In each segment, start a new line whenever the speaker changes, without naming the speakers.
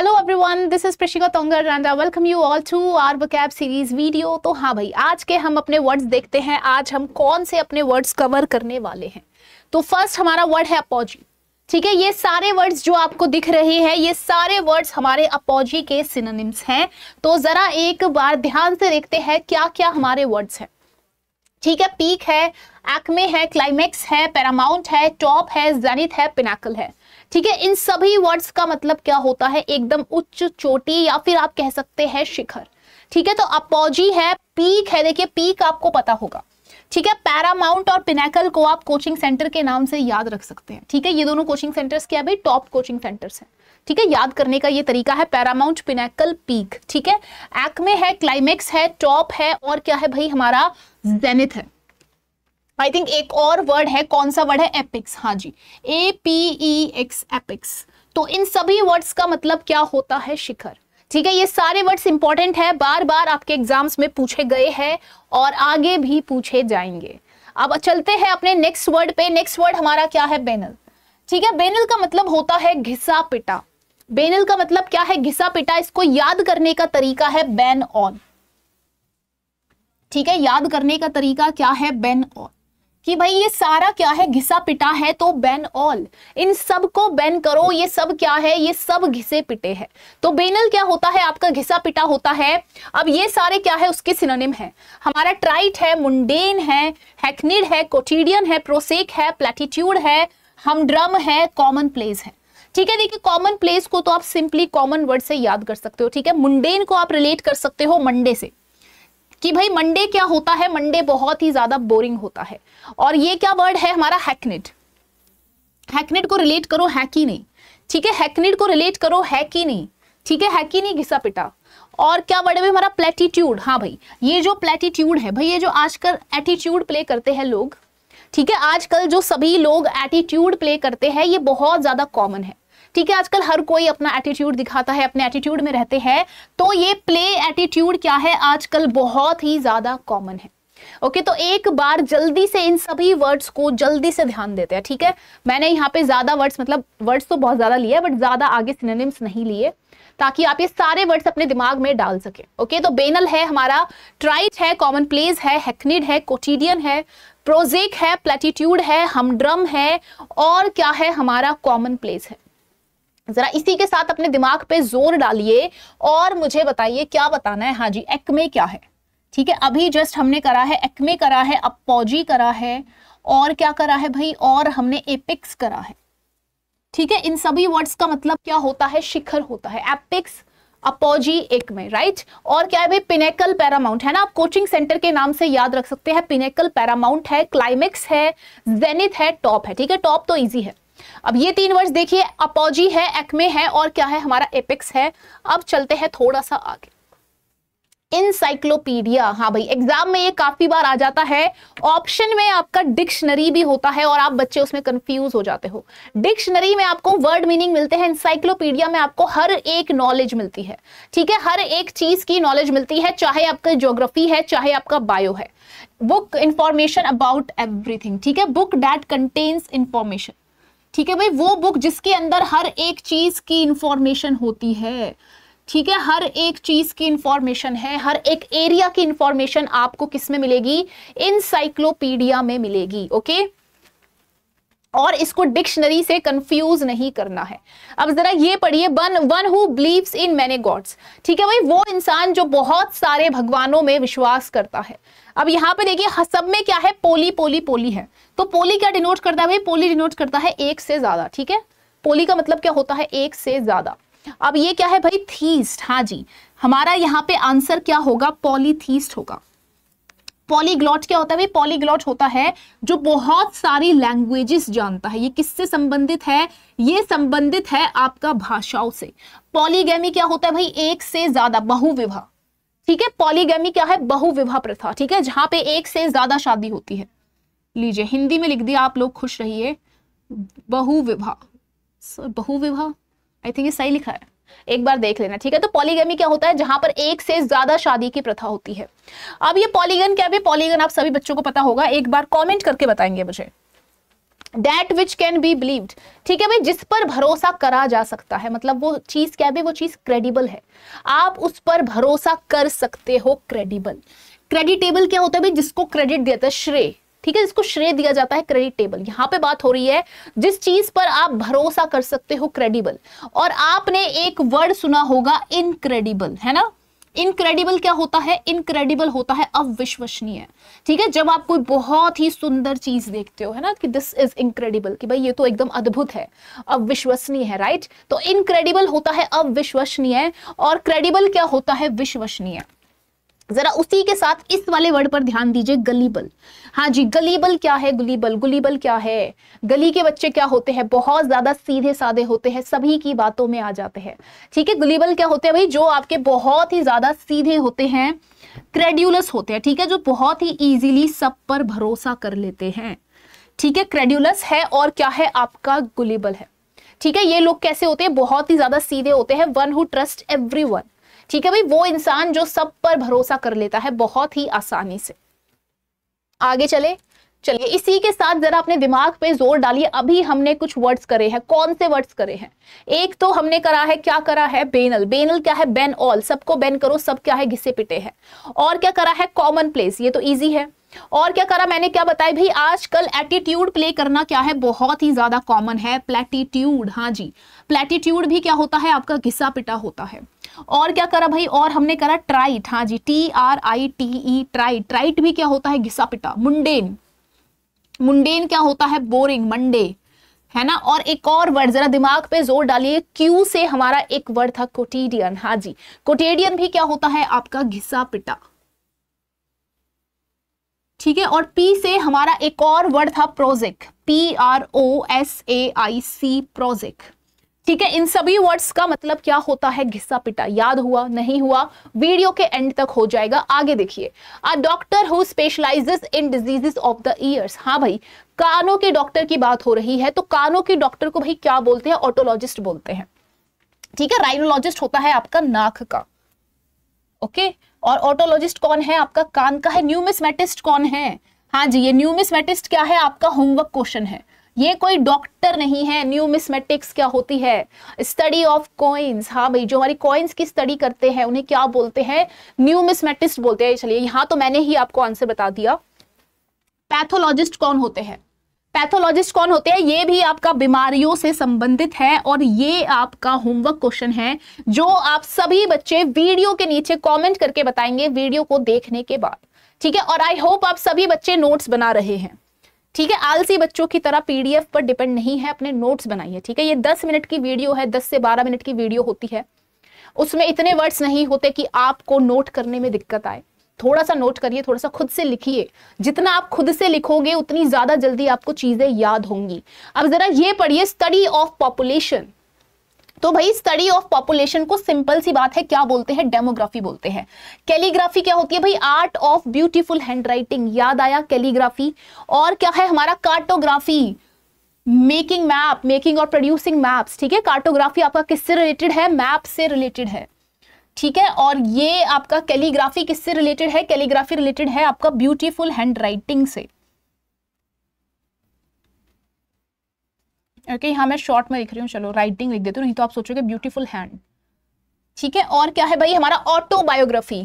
Hello everyone, this is Prishika Tongar and I welcome you all to our vocab series video. तो हाँ भाई, आज के हम अपने वर्ड्स देखते हैं। आज हम कौन से अपने वर्ड्स कवर करने वाले हैं। तो फर्स्ट हमारा वर्ड है अपॉजी। ठीक है, ये सारे वर्ड्स जो आपको दिख रहे हैं, ये सारे वर्ड्स हमारे अपॉजी के सिनोनिम्स हैं। तो जरा एक बार ध्यान से देखते हैं क्या क्या हमारे वर्ड्स हैं। ठीक है, पीक है, एक्मे है, क्लाइमेक्स है, पैरामाउंट है, टॉप है, जेनिथ है, पिनाकल है। ठीक है, इन सभी वर्ड्स का मतलब क्या होता है? एकदम उच्च चोटी या फिर आप कह सकते हैं शिखर। ठीक है, तो अपॉजी है, पीक है, देखिए पीक आपको पता होगा। ठीक है, पैरामाउंट और पिनाकल को आप कोचिंग सेंटर के नाम से याद रख सकते हैं। ठीक है, ये दोनों कोचिंग सेंटर्स क्या भाई? टॉप कोचिंग सेंटर्स हैं। ठीक है, याद करने का ये तरीका है पैरामाउंट, पिनाकल, पीक। ठीक है, एक्मे है, क्लाइमेक्स है, टॉप है और क्या है भाई? हमारा जेनिथ है। आई थिंक एक और वर्ड है, कौन सा वर्ड है? एपिक्स। हाँ जी, APEX, एपिक्स। तो इन सभी वर्ड्स का मतलब क्या होता है? शिखर। ठीक है, ये सारे वर्ड्स इंपॉर्टेंट है, बार बार आपके एग्जाम्स में पूछे गए हैं और आगे भी पूछे जाएंगे। अब चलते हैं अपने नेक्स्ट वर्ड पे। नेक्स्ट वर्ड हमारा क्या है? बेनल। ठीक है, बेनल का मतलब होता है घिसा पिटा। बेनल का मतलब क्या है? घिसा पिटा। इसको याद करने का तरीका है बैन ऑन। ठीक है, याद करने का तरीका क्या है? Ban on. कि भाई ये सारा क्या है? घिसा पिटा है, तो बैन ऑल, इन सब को बैन करो। ये सब क्या है? ये सब घिसे पिटे हैं। तो बेनल क्या होता है? आपका घिसा पिटा होता है। अब ये सारे क्या है? उसके सिनोनिम है। हमारा ट्राइट है, मुंडेन है, हैकनीड है, कोटिडियन है, प्रोसेक है, प्लेटिट्यूड है, हमड्रम है, कॉमन प्लेस है। ठीक है, देखिए कॉमन प्लेस को तो आप सिंपली कॉमन वर्ड से याद कर सकते हो। ठीक है, मुंडेन को आप रिलेट कर सकते हो मंडे से, कि भाई मंडे क्या होता है? मंडे बहुत ही ज्यादा बोरिंग होता है। और ये क्या वर्ड है हमारा? हैकनिड। हैकनिड को रिलेट करो है कि नहीं। ठीक है, हैकनिड को रिलेट करो है कि नहीं। ठीक है, कि नहीं घिसा पिटा। और क्या वर्ड है हमारा? प्लेटिट्यूड। हाँ भाई, ये जो प्लेटिट्यूड है भाई, ये जो आजकल एटीट्यूड प्ले करते हैं लोग। ठीक है, आजकल जो सभी लोग एटीट्यूड प्ले करते हैं, ये बहुत ज्यादा कॉमन है। ठीक है, आजकल हर कोई अपना एटीट्यूड दिखाता है, अपने एटीट्यूड में रहते हैं। तो ये प्ले एटीट्यूड क्या है? आजकल बहुत ही ज्यादा कॉमन है। ओके, तो एक बार जल्दी से इन सभी वर्ड्स को जल्दी से ध्यान देते हैं। ठीक है, मैंने यहाँ पे ज्यादा वर्ड्स, मतलब वर्ड्स तो बहुत ज्यादा लिए बट ज्यादा आगे सिनोनिम्स नहीं लिए, ताकि आप ये सारे वर्ड्स अपने दिमाग में डाल सके। ओके, तो बेनल है हमारा, ट्राइट है, कॉमन प्लेस है, हैकनिड है, कोटिडियन है, प्रोजेक है, प्लेटिट्यूड है, हमड्रम है और क्या है? हमारा कॉमन प्लेस है। जरा इसी के साथ अपने दिमाग पे जोर डालिए और मुझे बताइए क्या बताना है। हाँ जी, एक्मे क्या है? ठीक है, अभी जस्ट हमने करा है एक्मे, करा है अपॉजी, करा है और क्या करा है भाई? और हमने एपिक्स करा है। ठीक है, इन सभी वर्ड्स का मतलब क्या होता है? शिखर होता है। Apex, apogee, acme, right. और क्या है भाई? पिनेकल, पैरामाउंट है ना, आप कोचिंग सेंटर के नाम से याद रख सकते हैं। पिनेकल, पैरामाउंट है, क्लाइमेक्स है, जेनिथ है, टॉप है। ठीक है, टॉप तो इजी है। अब ये तीन वर्ड्स देखिए, अपॉजी है, एक्मे है और क्या है? हमारा एपिक्स है। अब चलते हैं थोड़ा सा आगे। इनसाइक्लोपीडिया। हाँ भाई, एग्जाम में ये काफी बार आ जाता है। ऑप्शन में आपका डिक्शनरी भी होता है और आप बच्चे उसमें कंफ्यूज हो जाते हो। डिक्शनरी में आपको वर्ड मीनिंग मिलते हैं, इनसाइक्लोपीडिया में आपको हर एक नॉलेज मिलती है। ठीक है, हर एक चीज की नॉलेज मिलती है, चाहे आपका ज्योग्राफी है, चाहे आपका बायो है। Book information about everything. ठीक है, बुक दैट कंटेन्स इंफॉर्मेशन। ठीक है भाई, वो बुक जिसके अंदर हर एक चीज की इंफॉर्मेशन होती है। ठीक है, हर एक चीज की इंफॉर्मेशन है, हर एक एरिया की इंफॉर्मेशन आपको किस में मिलेगी? इनसाइक्लोपीडिया में मिलेगी। ओके, और इसको डिक्शनरी से कंफ्यूज नहीं करना है। अब जरा ये पढ़िए, one who believes in many gods. ठीक है भाई, वो इंसान जो बहुत सारे भगवानों में विश्वास करता है। अब यहाँ पे देखिए सब में क्या है? पोली पोली पोली है। तो पोली क्या डिनोट करता है भाई? पोली डिनोट करता है एक से ज्यादा। ठीक है, पोली का मतलब क्या होता है? एक से ज्यादा। अब ये क्या है भाई? थीस्ट। हाँ जी, हमारा यहाँ पे आंसर क्या होगा? पॉलीथीस्ट होगा। पॉलीग्लॉट क्या होता है भाई? पॉलीग्लॉट होता है जो बहुत सारी लैंग्वेजेस जानता है। ये किससे संबंधित है? ये संबंधित है आपका भाषाओं से। पॉलीगैमी क्या होता है भाई? एक से ज्यादा, बहुविवाह। ठीक है, पॉलीगैमी क्या है? बहुविवाह प्रथा। ठीक है, जहां पे एक से ज्यादा शादी होती है। लीजिए हिंदी में लिख दिया, आप लोग खुश रहिए। बहुविवाह, बहुविवाह, आई थिंक ये सही लिखा है, एक बार देख लेना। ठीक है, तो पॉलीगैमी क्या होता है? जहां पर एक से ज्यादा शादी की प्रथा होती है। अब ये पॉलीगन क्या है? पॉलीगन आप सभी बच्चों को पता होगा, एक बार कमेंट करके बताएंगे मुझे। That which can be believed, ठीक है भाई, जिस पर भरोसा करा जा सकता है, मतलब वो चीज क्या है, वो चीज क्रेडिबल है, आप उस पर भरोसा कर सकते हो, क्रेडिबल। क्रेडिटेबल क्या होता है भाई, जिसको क्रेडिट दिया जाता है, श्रेय, ठीक है, जिसको श्रेय दिया जाता है, क्रेडिटेबल। यहां पे बात हो रही है जिस चीज पर आप भरोसा कर सकते हो, क्रेडिबल। और आपने एक वर्ड सुना होगा इनक्रेडिबल, है ना। इनक्रेडिबल क्या होता है, इनक्रेडिबल होता है अविश्वसनीय, ठीक है। जब आप कोई बहुत ही सुंदर चीज देखते हो, है ना, कि दिस इज इनक्रेडिबल, कि भाई ये तो एकदम अद्भुत है, अविश्वसनीय है, राइट। तो इनक्रेडिबल होता है अविश्वसनीय और क्रेडिबल क्या होता है, विश्वसनीय। जरा उसी के साथ इस वाले वर्ड पर ध्यान दीजिए, गलीबल। हाँ जी, गलीबल क्या है, गुलीबल, गुलीबल क्या है, गली के बच्चे क्या होते हैं, बहुत ज्यादा सीधे साधे होते हैं, सभी की बातों में आ जाते हैं, ठीक है। गुलीबल क्या होते हैं भाई, जो आपके बहुत ही ज्यादा सीधे होते हैं, क्रेड्यूलस होते हैं, ठीक है, जो बहुत ही इजीली सब पर भरोसा कर लेते हैं, ठीक है, क्रेड्यूलस है। और क्या है आपका, गुलीबल है, ठीक है। ये लोग कैसे होते हैं, बहुत ही ज्यादा सीधे होते हैं, वन हु ट्रस्ट एवरीवन, ठीक है भाई, वो इंसान जो सब पर भरोसा कर लेता है बहुत ही आसानी से। आगे चलिए इसी के साथ जरा अपने दिमाग पे जोर डालिए। अभी हमने कुछ वर्ड्स करे हैं, कौन से वर्ड्स करे हैं, एक तो हमने करा है, क्या करा है, बेनल। बेनल क्या है, बेन ऑल, सबको बेन करो, सब क्या है, घिसे पिटे है। और क्या करा है, कॉमन प्लेस, ये तो इजी है। और क्या करा मैंने, क्या बताया भाई, आजकल एटीट्यूड प्ले करना क्या है, बहुत ही ज्यादा कॉमन है, प्लेटिट्यूड। हाँ जी, प्लेटिट्यूड भी क्या होता है, आपका घिसा पिटा होता है। और क्या करा भाई, और हमने करा ट्राइट। हाँ जी, TRITE, ट्राइट। ट्राइट भी क्या होता है, घिसा पिटा। मुंडेन, मुंडेन क्या होता है, बोरिंग, मंडे, है ना। और एक और वर्ड, जरा दिमाग पे जोर डालिए, क्यू से हमारा एक वर्ड था कोटिडियन। हाँ जी, कोटिडियन भी क्या होता है, आपका घिसा पिटा, ठीक है। और पी से हमारा एक और वर्ड था प्रोजेक, PROSAIC, प्रोजेक, ठीक है। इन सभी वर्ड्स का मतलब क्या होता है, घिसा पिटा। याद हुआ, नहीं हुआ, वीडियो के एंड तक हो जाएगा। आगे देखिए, a doctor who specialises in diseases of the years. हाँ भाई, कानों के डॉक्टर की बात हो रही है, तो कानों के डॉक्टर को भाई क्या बोलते हैं, ऑटोलॉजिस्ट बोलते हैं, ठीक है। राइनोलॉजिस्ट होता है आपका नाक का, ओके। और ऑटोलॉजिस्ट कौन है, आपका कान का है। न्यूमिस्मेटिस्ट कौन है, हाँ जी, ये न्यूमिस्मेटिस्ट क्या है, आपका होमवर्क क्वेश्चन है, ये कोई डॉक्टर नहीं है। न्यूमिस्मेटिक्स क्या होती है, स्टडी ऑफ कॉइन्स। हाँ भाई, जो हमारी कॉइन्स की स्टडी करते हैं उन्हें क्या बोलते हैं, न्यूमिस्मेटिस्ट बोलते हैं। चलिए यहां तो मैंने ही आपको आंसर बता दिया। पैथोलॉजिस्ट कौन होते हैं, पैथोलॉजिस्ट कौन होते हैं, ये भी आपका बीमारियों से संबंधित है और ये आपका होमवर्क क्वेश्चन है जो आप सभी बच्चे वीडियो के नीचे कमेंट करके बताएंगे वीडियो को देखने के बाद, ठीक है। और आई होप आप सभी बच्चे नोट्स बना रहे हैं, ठीक है। आलसी बच्चों की तरह पीडीएफ पर डिपेंड नहीं है, अपने नोट्स बनाइए, ठीक है। ये 10 मिनट की वीडियो है, 10 से 12 मिनट की वीडियो होती है, उसमें इतने वर्ड्स नहीं होते कि आपको नोट करने में दिक्कत आए। थोड़ा सा नोट करिए, थोड़ा सा खुद से लिखिए, जितना आप खुद से लिखोगे उतनी ज्यादा जल्दी आपको चीजें याद होंगी। अब जरा ये पढ़िए, स्टडी ऑफ पॉपुलेशन। तो भाई स्टडी ऑफ पॉपुलेशन को सिंपल सी बात है क्या बोलते हैं, डेमोग्राफी बोलते हैं। कैलीग्राफी क्या होती है भाई, आर्ट ऑफ ब्यूटीफुल हैंडराइटिंग, याद आया कैलीग्राफी। और क्या है हमारा, कार्टोग्राफी, मेकिंग मैप, मेकिंग और प्रोड्यूसिंग मैप्स, ठीक है। कार्टोग्राफी आपका किससे रिलेटेड है, मैप से रिलेटेड है, ठीक है। और ये आपका कैलीग्राफी किससे रिलेटेड है, कैलीग्राफी रिलेटेड है आपका ब्यूटीफुल हैंडराइटिंग से, ओके। हाँ मैं शॉर्ट में लिख रही हूँ, चलो राइटिंग लिख देती हूँ, नहीं तो आप सोचोगे ब्यूटीफुल हैंड, ठीक है। और क्या है भाई हमारा ऑटोबायोग्राफी।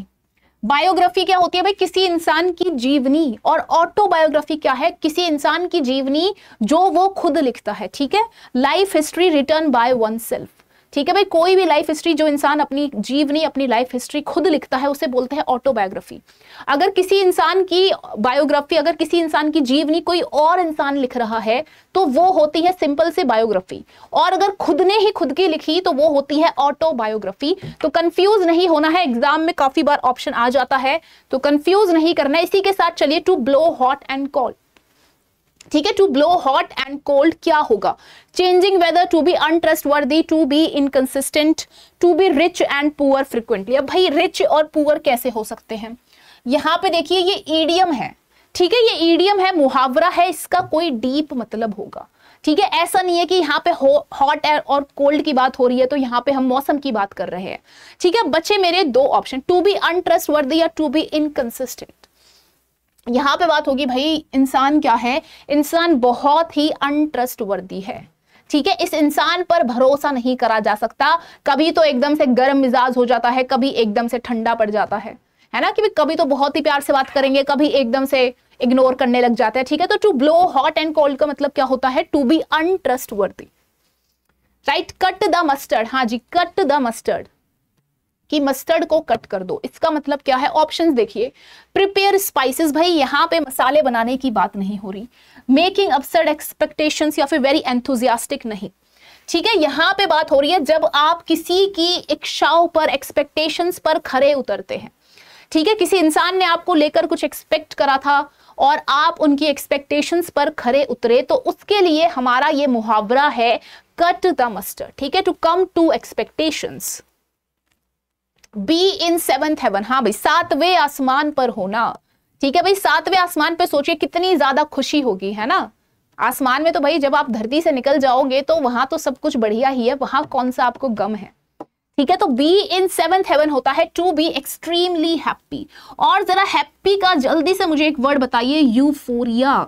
बायोग्राफी क्या होती है भाई, किसी इंसान की जीवनी। और ऑटोबायोग्राफी क्या है, किसी इंसान की जीवनी जो वो खुद लिखता है, ठीक है। Life history return by one self, ठीक है भाई। कोई भी लाइफ हिस्ट्री जो इंसान अपनी जीवनी, अपनी लाइफ हिस्ट्री खुद लिखता है उसे बोलते हैं ऑटोबायोग्राफी। अगर किसी इंसान की बायोग्राफी, अगर किसी इंसान की जीवनी कोई और इंसान लिख रहा है तो वो होती है सिंपल से बायोग्राफी। और अगर खुद ने ही खुद की लिखी तो वो होती है ऑटोबायोग्राफी। तो कंफ्यूज नहीं होना है, एग्जाम में काफी बार ऑप्शन आ जाता है, तो कंफ्यूज नहीं करना है। इसी के साथ चलिए, to blow hot and cold, ठीक है। To blow hot and cold क्या होगा, changing weather, to be untrustworthy, to be inconsistent, to be rich and poor frequently. अब भाई रिच और पुअर कैसे हो सकते हैं, यहां पे देखिए ये ईडियम है, ठीक है। ये ईडियम है, मुहावरा है, इसका कोई डीप मतलब होगा, ठीक है। ऐसा नहीं है कि यहाँ पे हॉट एयर और कोल्ड की बात हो रही है तो यहाँ पे हम मौसम की बात कर रहे हैं, ठीक है। बच्चे मेरे दो ऑप्शन, टू बी अनट्रस्टवर्दी या टू बी इनकंसिस्टेंट। यहां पे बात होगी भाई इंसान क्या है, इंसान बहुत ही अनट्रस्टवर्दी है। ठीक है, इस इंसान पर भरोसा नहीं करा जा सकता। कभी तो एकदम से गर्म मिजाज हो जाता है, कभी एकदम से ठंडा पड़ जाता है ना, कि कभी तो बहुत ही प्यार से बात करेंगे, कभी एकदम से इग्नोर करने लग जाते हैं। ठीक है, तो to blow hot and cold का मतलब क्या होता है, to be untrustworthy. Right, cut the mustard, हाँ जी, कट द मस्टर्ड, कि मस्टर्ड को कट कर दो, इसका मतलब क्या है। ऑप्शंस देखिए, प्रिपेयर स्पाइसेस, भाई यहां पे मसाले बनाने की बात नहीं हो रही। मेकिंग अब्सर्ड एक्सपेक्टेशंस, या फिर वेरी एंथुजियास्टिक नहीं। ठीक है, यहां पे बात हो रही है जब आप किसी की इच्छाओं पर, एक्सपेक्टेशंस पर खरे उतरते हैं। ठीक है, किसी इंसान ने आपको लेकर कुछ एक्सपेक्ट करा था और आप उनकी एक्सपेक्टेशंस पर खरे उतरे, तो उसके लिए हमारा ये मुहावरा है कट द मस्टर्ड। ठीक है, to come to expectations. Be in seventh heaven, हाँ भाई, सातवें आसमान पर होना। ठीक है भाई, सातवें आसमान पे सोचिए कितनी ज्यादा खुशी होगी, है ना। आसमान में तो भाई जब आप धरती से निकल जाओगे तो वहां तो सब कुछ बढ़िया ही है, वहां कौन सा आपको गम है। ठीक है, तो बी इन सेवंथ हेवन होता है टू बी एक्सट्रीमली हैप्पी। और जरा हैप्पी का जल्दी से मुझे एक वर्ड बताइए, यूफोरिया।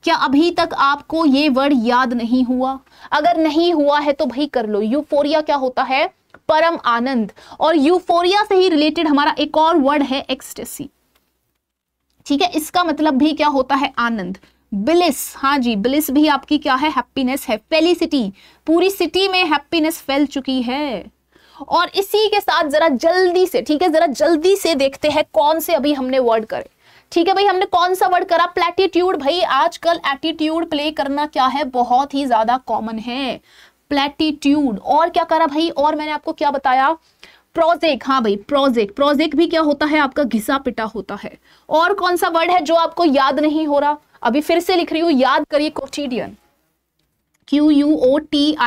क्या अभी तक आपको ये वर्ड याद नहीं हुआ? अगर नहीं हुआ है तो भाई कर लो। यूफोरिया क्या होता है, परम आनंद। और यूफोरिया से ही रिलेटेड हमारा एक और वर्ड है एक्सटेसी। ठीक है, इसका मतलब भी क्या होता है, आनंद। ब्लिस, हाँ जी, ब्लिस भी आपकी क्या है, हैप्पीनेस है। फेलिसिटी, पूरी सिटी में हैप्पीनेस फैल चुकी है। और इसी के साथ जरा जल्दी से, ठीक है, जरा जल्दी से देखते हैं कौन से अभी हमने वर्ड करे। ठीक है भाई, हमने कौन सा वर्ड करा, प्लेटिट्यूड। भाई आजकल एटीट्यूड प्ले करना क्या है, बहुत ही ज्यादा कॉमन है, प्लेटिट्यूड। और क्या करा भाई, और मैंने आपको क्या बताया, प्रोजेक। हाँ भाई, प्रोजेक। प्रोजेक भी क्या होता है, आपका घिसा पिटा होता है। और कौन सा वर्ड है जो आपको याद नहीं हो रहा, अभी फिर से लिख रही हूं, याद करिए, कोटिडियन। QUOTIDIAN,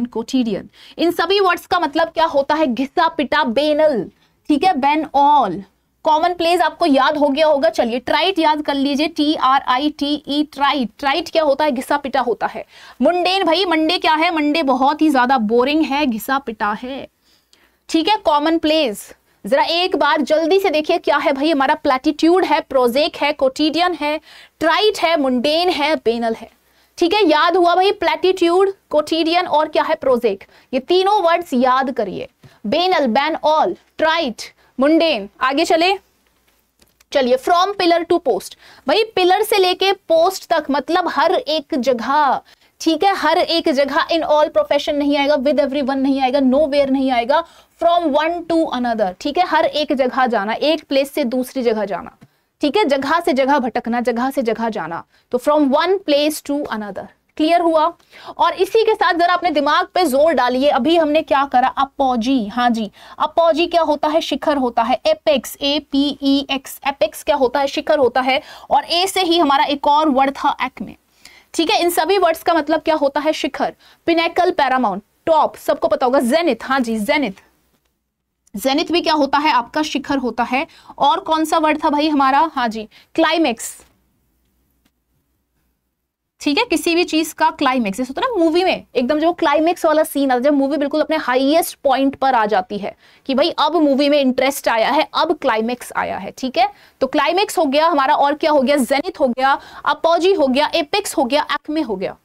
कोटिडियन। इन सभी वर्ड्स का मतलब क्या होता है, घिसा पिटा, बेनल। ठीक है, बेन ऑल। कॉमन प्लेस आपको याद हो गया होगा। चलिए ट्राइट याद कर लीजिए, TRITE, ट्राइट। ट्राइट क्या होता है, घिसा पिटा होता है। मुंडेन, भाई मंडे क्या है, मंडे बहुत ही ज्यादा बोरिंग है, घिसा पिटा है। ठीक है, कॉमन प्लेस जरा एक बार जल्दी से देखिए क्या है भाई, हमारा प्लेटिट्यूड है, प्रोजेक है, कोटिडियन है, ट्राइट है, मुंडेन है, बेनल है। ठीक है, याद हुआ भाई, प्लेटिट्यूड, कोटिडियन और क्या है, प्रोजेक। ये तीनों वर्ड्स याद करिए, बेनल, बैन ऑल, ट्राइट, मुंडेन। आगे चले, चलिए, फ्रॉम पिलर टू पोस्ट। भाई पिलर से लेके पोस्ट तक मतलब हर एक जगह। ठीक है, हर एक जगह, इन ऑल प्रोफेशन नहीं आएगा, विद एवरीवन नहीं आएगा, नो वेयर नहीं आएगा, फ्रॉम वन टू अनदर। ठीक है, हर एक जगह जाना, एक प्लेस से दूसरी जगह जाना। ठीक है, जगह से जगह भटकना, जगह से जगह जाना, तो from one place to another. Clear हुआ। और इसी के साथ जरा अपने दिमाग पे जोर डालिए, अभी हमने क्या करा, अपॉजी। हाँ जी, अपॉजी क्या होता है, शिखर होता है। एपेक्स, APEX, एपेक्स क्या होता है, शिखर होता है। और ए से ही हमारा एक और वर्ड था, एक्मे। ठीक है, इन सभी वर्ड्स का मतलब क्या होता है, शिखर, पिनेकल, पैरामाउंट, टॉप, सबको पता होगा। जेनिथ, हाँ जी, जेनिथ। जेनिथ भी क्या होता है, आपका शिखर होता है। और कौन सा वर्ड था भाई हमारा, हाँ जी, क्लाइमेक्स। ठीक है, किसी भी चीज का क्लाइमेक्स, जैसे होता है ना मूवी में, एकदम जो क्लाइमेक्स वाला सीन आता है, जब मूवी बिल्कुल अपने हाईएस्ट पॉइंट पर आ जाती है कि भाई अब मूवी में इंटरेस्ट आया है, अब क्लाइमेक्स आया है। ठीक है, तो क्लाइमेक्स हो गया हमारा, और क्या हो गया, जेनिथ हो गया, अपॉजी हो गया, एपेक्स हो गया, एक्मे हो गया।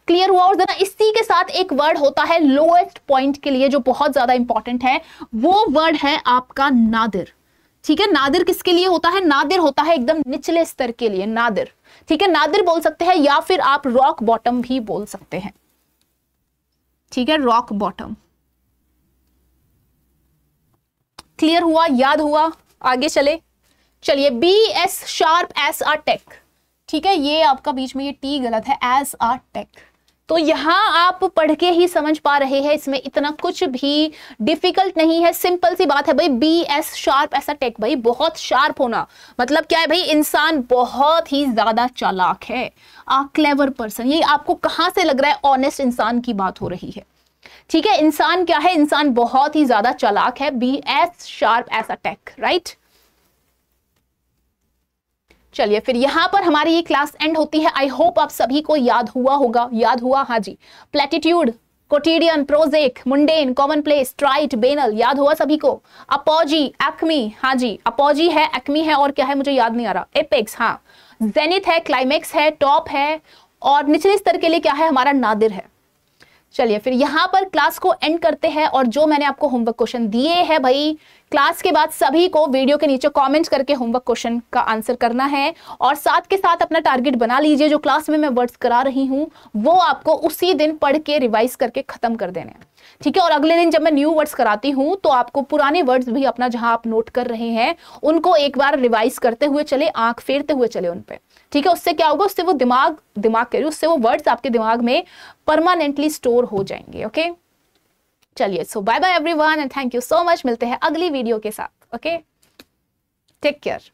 क्लियर हुआ। और जरा इसी के साथ एक वर्ड होता है लोएस्ट पॉइंट के लिए, जो बहुत ज्यादा इंपॉर्टेंट है, वो वर्ड है आपका नादिर। ठीक है, नादिर किसके लिए होता है, नादिर होता है एकदम निचले स्तर के लिए, नादिर। ठीक है, नादिर बोल सकते हैं, या फिर आप रॉक बॉटम भी बोल सकते हैं। ठीक है, रॉक बॉटम। क्लियर हुआ, याद हुआ। आगे चले, चलिए, बी एस शार्प एस अ टेक। ठीक है, ये आपका बीच में ये टी गलत है, एज अ टेक। तो यहां आप पढ़ के ही समझ पा रहे हैं, इसमें इतना कुछ भी डिफिकल्ट नहीं है, सिंपल सी बात है भाई। बी एस शार्प एस अ टेक, भाई बहुत शार्प होना मतलब क्या है भाई, इंसान बहुत ही ज्यादा चालाक है, आ क्लेवर पर्सन। ये आपको कहां से लग रहा है, ऑनेस्ट इंसान की बात हो रही है। ठीक है, इंसान क्या है, इंसान बहुत ही ज्यादा चालाक है। बी एस शार्प एस अ टेक, राइट। चलिए, फिर यहां पर हमारी ये क्लास एंड होती है। आई होप आप सभी को याद हुआ होगा, याद हुआ, हाँ जी। Platitude, quotidian, prosaic, mundane, commonplace, trite, banal, याद हुआ सभी को। अपोजी, एक्मी, हाँ जी अपोजी है, एक्मी है, और क्या है मुझे याद नहीं आ रहा, एपेक्स, हाँ, जेनिथ है, क्लाइमेक्स है, टॉप है, और निचले स्तर के लिए क्या है हमारा नादिर है। चलिए फिर यहाँ पर क्लास को एंड करते हैं, और जो मैंने आपको होमवर्क क्वेश्चन दिए हैं भाई, क्लास के बाद सभी को वीडियो के नीचे कमेंट्स करके होमवर्क क्वेश्चन का आंसर करना है, और साथ के साथ अपना टारगेट बना लीजिए, जो क्लास में मैं वर्ड्स करा रही हूँ वो आपको उसी दिन पढ़ के रिवाइज करके खत्म कर देने हैं, ठीक है। और अगले दिन जब मैं न्यू वर्ड्स कराती हूँ तो आपको पुराने वर्ड्स भी अपना जहां आप नोट कर रहे हैं उनको एक बार रिवाइज करते हुए चले, आंख फेरते हुए चले उन पे, ठीक है। उससे क्या होगा, उससे वो दिमाग करिए, उससे वो वर्ड्स आपके दिमाग में परमानेंटली स्टोर हो जाएंगे। ओके चलिए, so bye bye everyone and thank you so much. मिलते हैं अगली वीडियो के साथ। Okay take care.